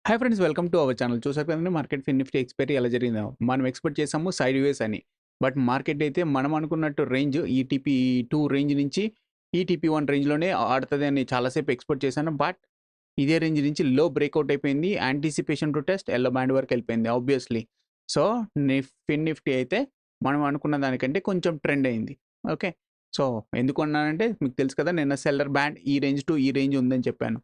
Hi friends, welcome to our channel. చూసారు కదండి market ఫిన్ Nifty expiry ఎలా జరిగిందో. మనం ఎక్స్పెక్ట్ చేసాము సైడ్ వేస్ అని. బట్ మార్కెట్ అయితే మనం అనుకున్నట్టు రేంజ్ ఈటీపీ 2 రేంజ్ నుంచి ఈటీపీ 1 రేంజ్‌లోనే ఆడతది అని చాలాసేపు ఎక్స్పెక్ట్ చేశాను. బట్ ఇదే రేంజ్ నుంచి లో బ్రేక్‌ఔట్ అయిపోయింది. Anticipation to test yellow band వరకు వెళ్ళిపోయింది ఆబ్వియస్‌లీ. సో, ఫిన్ నిఫ్టీ అయితే మనం అనుకున్న దానికంటే కొంచెం ట్రెండ్ అయింది. ఓకే. సో, ఎందుకు అన్నానంటే మీకు తెలుసు కదా, నిన్న సెల్లర్ బ్యాండ్ ఈ రేంజ్ టు ఈ రేంజ్ ఉందని చెప్పాను.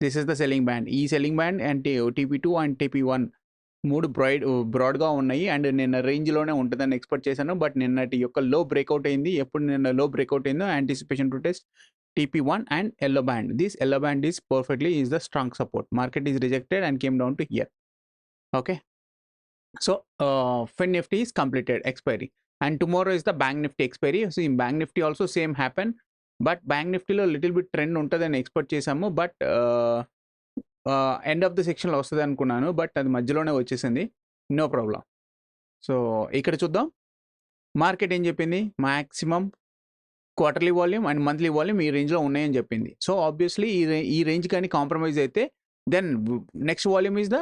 This is the selling band. ఈ సెల్లింగ్ బ్యాండ్ అండ్ టీపీ2 అండ్ టీపీ1 3 బ్రాడ్‌గా ఉన్నాయి. అండ్ నిన్న రేంజ్‌లోనే ఉంటదని ఎక్స్‌పెక్ట్ చేశాను. బట్ నిన్నటి యొక్క లో బ్రేక్‌ఔట్ అయింది. ఎప్పుడు నిన్న లో బ్రేక్‌ఔట్ అయిందో anticipation to test TP1 and yellow band. This yellow band is the strong support. Market is rejected and came down to here. Okay. So Fin Nifty is completed expiry. And tomorrow is the Bank Nifty expiry. So in Bank Nifty also same happen. But Bank Nifty లో little bit trend ఉంటుందని expect చేసాము. But end of the సెక్షన్లో వస్తుంది అనుకున్నాను. But అది మధ్యలోనే వచ్చేసింది. No problem. So ఇక్కడ చూద్దాం మార్కెట్ ఏం చెప్పింది. Maximum quarterly volume and monthly volume ఈ రేంజ్లో ఉన్నాయని చెప్పింది. సో ఆబ్వియస్లీ ఈ రేంజ్ కానీ కాంప్రమైజ్ అయితే then next volume is the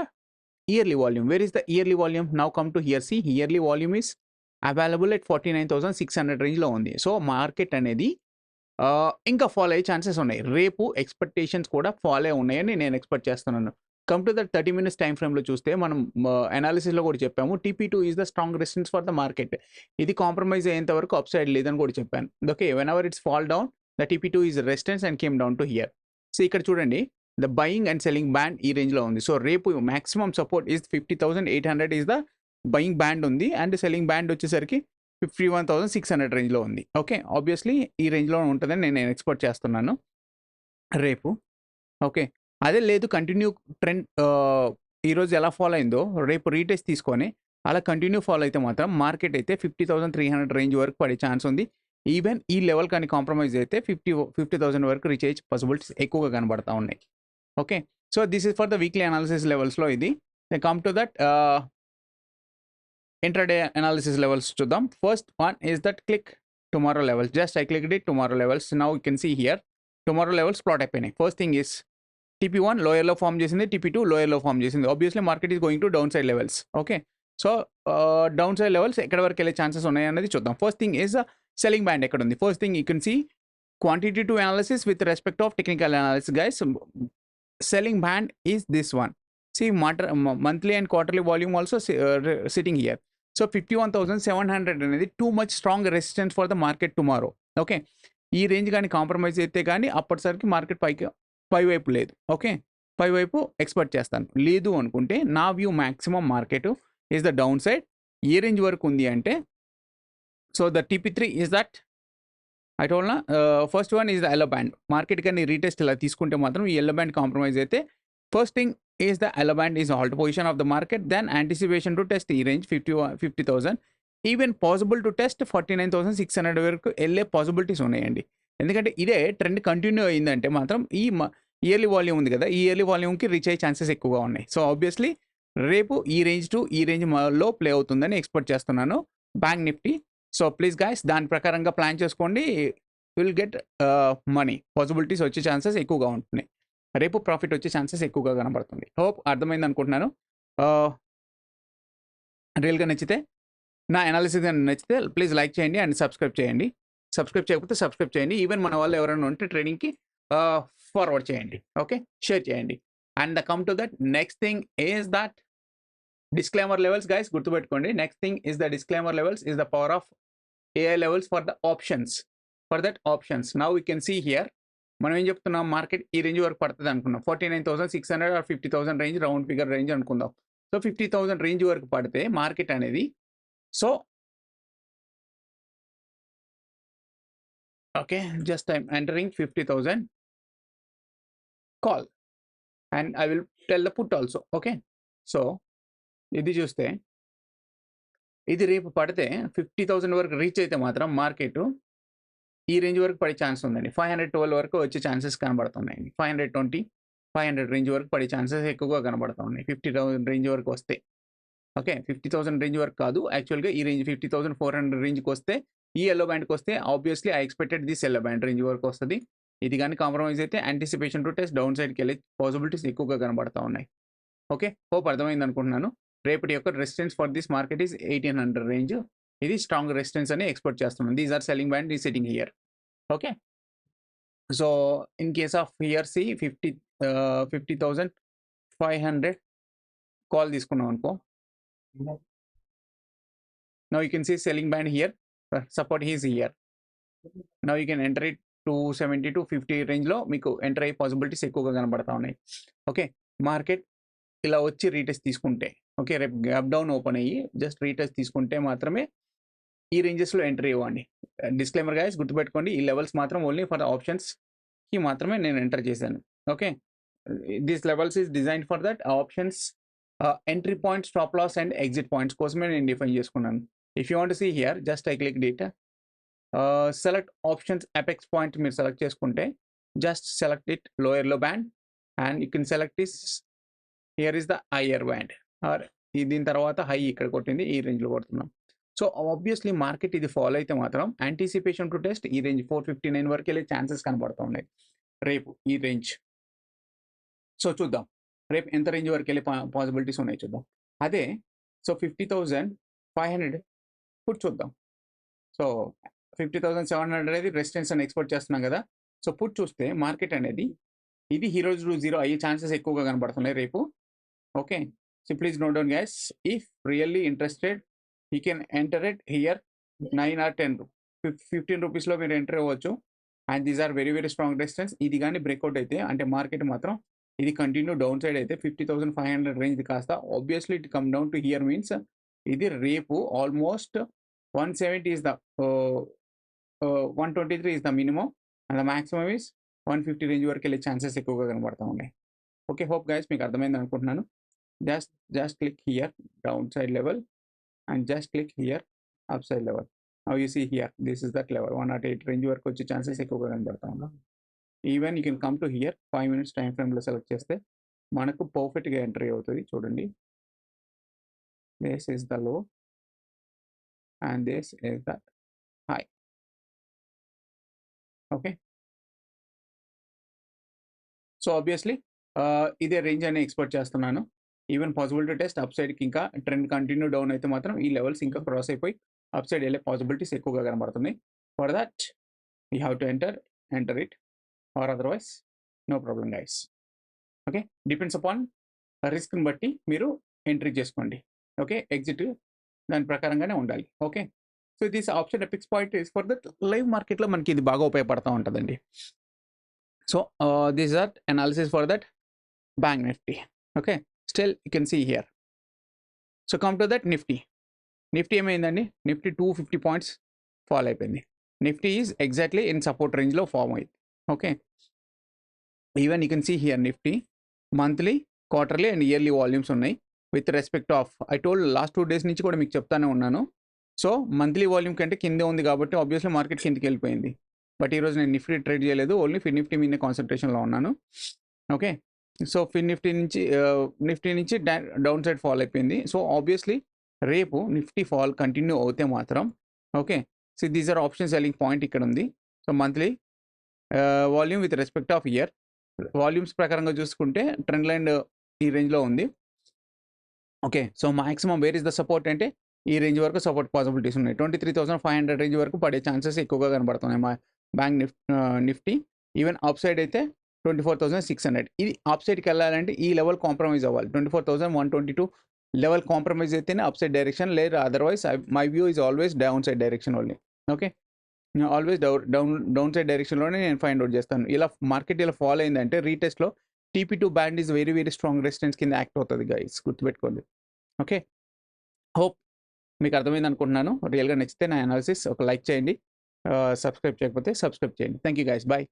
yearly volume. Where is the yearly volume? Now come to here. See yearly volume is available at 49,600 రేంజ్లో ఉంది. So market అనేది ఇంకా ఫాలో అయ్యే ఛాన్సెస్ ఉన్నాయి. రేపు ఎక్స్పెక్టేషన్స్ కూడా ఫాలో అయ్యి ఉన్నాయని నేను ఎక్స్పెక్ట్ చేస్తున్నాను. Come to the 30 minutes time ఫ్రేమ్లో చూస్తే మనం అనాలిసిస్లో కూడా చెప్పాము TP2 is the strong resistance for the market. ఇది కాంప్రమైజ్ అయ్యేంత వరకు అప్ సైడ్ లేదని కూడా చెప్పాను. Okay, when ever it's fall down the TP2 is resistance and came down to hear. So ఇక్కడ చూడండి the buying and selling band ఈ రేంజ్లో ఉంది. సో రేపు maximum support is 50,800 is the buying band ఉంది. అండ్ సెల్లింగ్ బ్యాండ్ వచ్చేసరికి 51,600 రేంజ్లో ఉంది. ఓకే, ఆబ్వియస్లీ ఈ రేంజ్లో ఉంటుందని నేను ఎక్స్పెక్ట్ చేస్తున్నాను రేపు. ఓకే, అదే లేదు కంటిన్యూ ట్రెండ్ ఈరోజు ఎలా ఫాలో అయిందో రేపు రీటెస్ట్ తీసుకొని అలా కంటిన్యూ ఫాలో అయితే మాత్రం మార్కెట్ అయితే 50,300 రేంజ్ వరకు పడే ఛాన్స్ ఉంది. ఈవెన్ ఈ లెవెల్ కానీ కాంప్రమైజ్ అయితే 50,000 వరకు రీచ్ అయ్యే పాసిబిలిటీస్ ఎక్కువగా కనబడతా ఉన్నాయి. Okay, so this is for the weekly analysis లెవెల్స్లో ఇది. Come to that intraday analysis levels చూద్దాం. First one is that click tomorrow levels. Just I clicked it tomorrow levels. Now you can see here tomorrow levels plot అయిపోయినాయి. First thing is TP1 లోయర్లో form చేసింది, TP2 లోయర్లో form చేసింది. Obviously market is going to downside levels. Okay, so downside levels ఎక్కడ వరకు వెళ్ళే chances ఉన్నాయి అనేది చూద్దాం. First thing is selling band ఎక్కడ ఉంది. First thing you can see quantitative analysis with respect of technical analysis guys. Selling band is this one. See monthly and quarterly volume also sitting here. So 51,700 అనేది too much strong resistance for the market tomorrow. Okay, ఈ range కానీ compromise అయితే కానీ అప్పటిసరికి market పై వైపు లేదు. Okay, పై వైపు expect చేస్తాను. లేదు అనుకుంటే నా view maximum market is the downside. ఏ రేంజ్ వరకు ఉంది అంటే so the TP3 is that I told నా. First one is the yellow band. Market కానీ రీటెస్ట్ ఇలా తీసుకుంటే మాత్రం ఈ ఎల్లో బ్యాండ్ కాంప్రమైజ్ అయితే first thing is the yellow band is halt position of the market, then anticipation to test the range 50,000, even possible to test 49,600 వరకు వెళ్ళే possibilities ఉన్నాయండి. ఎందుకంటే ఇదే ట్రెండ్ కంటిన్యూ అయిందంటే మాత్రం ఈ ఇయర్లీ వాల్యూమ్ ఉంది కదా, ఈ ఇయర్లీ వాల్యూమ్కి రీచ్ అయ్యే ఛాన్సెస్ ఎక్కువగా ఉన్నాయి. సో ఆబ్వియస్లీ రేపు ఈ రేంజ్ టు ఈ రేంజ్ లో ప్లే అవుతుందని ఎక్స్పెక్ట్ చేస్తున్నాను bank Nifty. So please guys దాని ప్రకారంగా ప్లాన్ చేసుకోండి. Will get money. పాసిబిలిటీస్ వచ్చే ఛాన్సెస్ ఎక్కువగా ఉంటున్నాయి. రేపు ప్రాఫిట్ వచ్చే ఛాన్సెస్ ఎక్కువగా కనబడుతుంది. హోప్ అర్థమైంది అనుకుంటున్నాను. రియల్గా నచ్చితే నా అనాలిసిస్ నచ్చితే ప్లీజ్ లైక్ చేయండి అండ్ సబ్స్క్రైబ్ చేయండి. సబ్స్క్రైబ్ చేయకపోతే సబ్స్క్రైబ్ చేయండి. ఈవెన్ మన వాళ్ళు ఎవరైనా ఉంటే ట్రేడింగ్కి ఫార్వర్డ్ చేయండి. ఓకే, షేర్ చేయండి. And come to that next thing is that disclaimer levels guys. గుర్తుపెట్టుకోండి, next thing is the disclaimer levels is the power of AI levels for the options. For that options now we can see here. మనం ఏం చెప్తున్నాం, market ఈ range వరకు పడుతుంది అనుకున్నాం. 49,600 or 50,000 range, round figure range అనుకుందాం. So 50,000 range వరకు పడితే మార్కెట్ అనేది so okay just I'm entering 50,000 call and I will tell the put also. Okay, so ఇది చూస్తే ఇది రేపు పడితే 50,000 వరకు రీచ్ అయితే మాత్రం మార్కెట్ ఈ రేంజ్ వరకు పడే ఛాన్స్ ఉందండి. 512 వరకు వచ్చే ఛాన్సెస్ కనబడుతున్నాయండి. 520, 500 రేంజ్ వరకు పడే ఛాన్సెస్ ఎక్కువగా కనబడుతున్నాయి 50,000 రేంజ్ వరకు వస్తే. ఓకే, 50,000 రేంజ్ వరకు కాదు, యాక్చువల్గా ఈ రేంజ్ 50,400 రేంజ్కి వస్తే, ఈ ఎల్లో బ్యాండ్కి వస్తే obviously I expected this yellow band range వరకు వస్తుంది. ఇది కానీ కాంప్రమైజ్ అయితే యాంటిసిపేషన్ టు టెస్ట్ డౌన్ సైడ్కి వెళ్ళే పాసిబిలిటీస్ ఎక్కువగా కనబడతా ఉన్నాయి. ఓకే, హోప్ అర్థమైంది అనుకుంటున్నాను. రేపటి యొక్క resistance for this market is 1800 range. ఇది స్ట్రాంగ్ రెసిస్టెన్స్ అని ఎక్స్పెక్ట్ చేస్తున్నాను. These are selling band is sitting here. Okay, so in case of here see 50,500 call తీసుకున్నాం అనుకో. Now you can see selling band here, support is here. Now you can enter it 270 to 50 range లో మీకు enter అయ్యే possibilities ఎక్కువగా కనబడతా ఉన్నాయి. Okay, market ఇలా వచ్చి రీటెస్ట్ తీసుకుంటే, ఓకే, రేపు గ్యాప్ డౌన్ ఓపెన్ అయ్యి జస్ట్ రీటెస్ట్ తీసుకుంటే మాత్రమే ఈ రేంజెస్లో ఎంట్రీ ఇవ్వండి. డిస్క్లైమర్ గైస్, గుర్తుపెట్టుకోండి, ఈ లెవెల్స్ మాత్రం ఓన్లీ ఫర్ ఆప్షన్స్కి మాత్రమే నేను ఎంటర్ చేశాను. Okay, this levels is design for that options entry point, stop loss and exit points కోసమే నేను డిఫైన్ చేసుకున్నాను. If you want to see here, just I click data, select options apex point మీరు select చేసుకుంటే just select it lower low band and you can select this, here is the higher band, or దీని తర్వాత high ఇక్కడ కొట్టింది, ఈ రేంజ్లో కొడుతున్నాం. So obviously market ఇది ఫాలో అయితే మాత్రం యాంటిసిపేషన్ టు టెస్ట్ ఈ రేంజ్ 459 వరకు వెళ్ళే ఛాన్సెస్ కనబడుతూ ఉన్నాయి రేపు ఈ రేంజ్. సో చూద్దాం రేపు ఎంత రేంజ్ వరకు వెళ్ళే పాసిబిలిటీస్ ఉన్నాయి చూద్దాం. అదే సో 50,500 పుట్ చూద్దాం. సో 50,700 అనేది రెసిస్టెన్స్ అని ఎక్స్పెక్ట్ చేస్తున్నాం కదా. సో పుట్ చూస్తే మార్కెట్ అనేది ఇది హీరోజ్ టు జీరో అయ్యే ఛాన్సెస్ ఎక్కువగా కనబడుతున్నాయి రేపు. Okay, so please note down guys, if really interested you can enter it here 9 or 10, 15 రూపీస్లో మీరు ఎంటర్ అవ్వచ్చు. And these are very very strong resistance. ఇది కానీ బ్రేక్అవుట్ అయితే అంటే మార్కెట్ మాత్రం ఇది కంటిన్యూ డౌన్ సైడ్ అయితే 50,500 రేంజ్ కాస్త obviously it come down to hear means ఇది రేపు almost 170 is the 123 is the minimum and the maximum is 150 range వరకు వెళ్ళే ఛాన్సెస్ ఎక్కువగా కనబడతా ఉన్నాయి. ఓకే, హోప్ గైస్ మీకు అర్థమైంది అనుకుంటున్నాను. Just click here down side level and just click here up side level. Now you see here this is that level 108 range వరకు వచ్చే ఛాన్సెస్ ఎక్కువగా కనబడతా ఉన్నాయి. Even you can come to here 5 minutes time ఫ్రేమ్లో select చేస్తే మనకు పర్ఫెక్ట్గా entry అవుతుంది. చూడండి, this is the low and this is the high. Okay, so obviously ఇదే రేంజ్ అని ఎక్స్పెక్ట్ చేస్తున్నాను. Even possible to test up సైడ్కి ఇంకా ట్రెండ్ కంటిన్యూ డౌన్ అయితే మాత్రం ఈ లెవెల్స్ ఇంకా క్రాస్ అయిపోయి అప్ సైడ్ వెళ్ళే పాసిబిలిటీస్ ఎక్కువగా కనబడుతున్నాయి. For that you have to enter it or otherwise no problem guys. Okay, depends upon రిస్క్ని బట్టి మీరు ఎంట్రీ చేసుకోండి. ఓకే, ఎగ్జిట్ దాని ప్రకారంగానే ఉండాలి. Okay, so this option apex point is for that live మార్కెట్లో మనకి ఇది బాగా ఉపయోగపడుతూ ఉంటుందండి. So this are analysis for that bank Nifty. Okay, still you can see here. So come to that Nifty ఏమైందండి, నిఫ్టీ 250 పాయింట్స్ ఫాల్ అయిపోయింది. Nifty is exactly in support రేంజ్లో form అయింది. Okay, even you can see here Nifty monthly, quarterly and yearly volumes ఉన్నాయి. With respect of I told last 2 days నుంచి కూడా మీకు చెప్తానే ఉన్నాను. సో మంత్లీ వాల్యూమ్ కంటే కిందే ఉంది కాబట్టి ఆబ్వియస్లీ మార్కెట్ కిందకి వెళ్ళిపోయింది. బట్ ఈరోజు నేను నిఫ్టీ ట్రేడ్ చేయలేదు, ఓన్లీ ఫిన్ నిఫ్టీ మీదే కాన్సన్ట్రేషన్లో ఉన్నాను. ఓకే, సో ఫిన్ నిఫ్టీ నుంచి డౌన్ సైడ్ ఫాల్ అయిపోయింది. సో ఆబ్వియస్లీ రేపు నిఫ్టీ ఫాల్ కంటిన్యూ అవుతే మాత్రం okay, so these are option selling point ఇక్కడ ఉంది. సో monthly volume with respect of year volumes ప్రకారంగా చూసుకుంటే ట్రెండ్ లైన్ ఈ రేంజ్లో ఉంది. Okay, so maximum where is the support అంటే ఈ రేంజ్ వరకు సపోర్ట్ పాసిబిలిటీస్ ఉన్నాయి. 23,500 రేంజ్ వరకు పడే ఛాన్సెస్ ఎక్కువగా కనబడుతున్నాయి మా bank Nifty. Even up side అయితే 24,600. ఇది అప్ సైడ్కి వెళ్ళాలంటే ఈ లెవెల్ కాంప్రమైజ్ అవ్వాలి. 24,122 లెవెల్ కాంప్రమైజ్ అయితేనే అప్ సైడ్ డైరెక్షన్, లేదు otherwise my view is always downside direction only. Okay, always downside డైరెక్షన్లోనే నేను ఫైండ్ అవుట్ చేస్తాను. ఇలా మార్కెట్ ఇలా ఫాలో అయిందంటే రీటెస్ట్లో TP2 band is very very strong resistance కింద యాక్ట్ అవుతుంది గైస్, గుర్తుపెట్టుకోండి. ఓకే, హోప్ మీకు అర్థమైంది అనుకుంటున్నాను. రియల్గా నచ్చితే నా అనాలిసిస్ ఒక లైక్ చేయండి, సబ్స్క్రైబ్ చేయకపోతే సబ్స్క్రైబ్ చేయండి. Thank you guys, bye.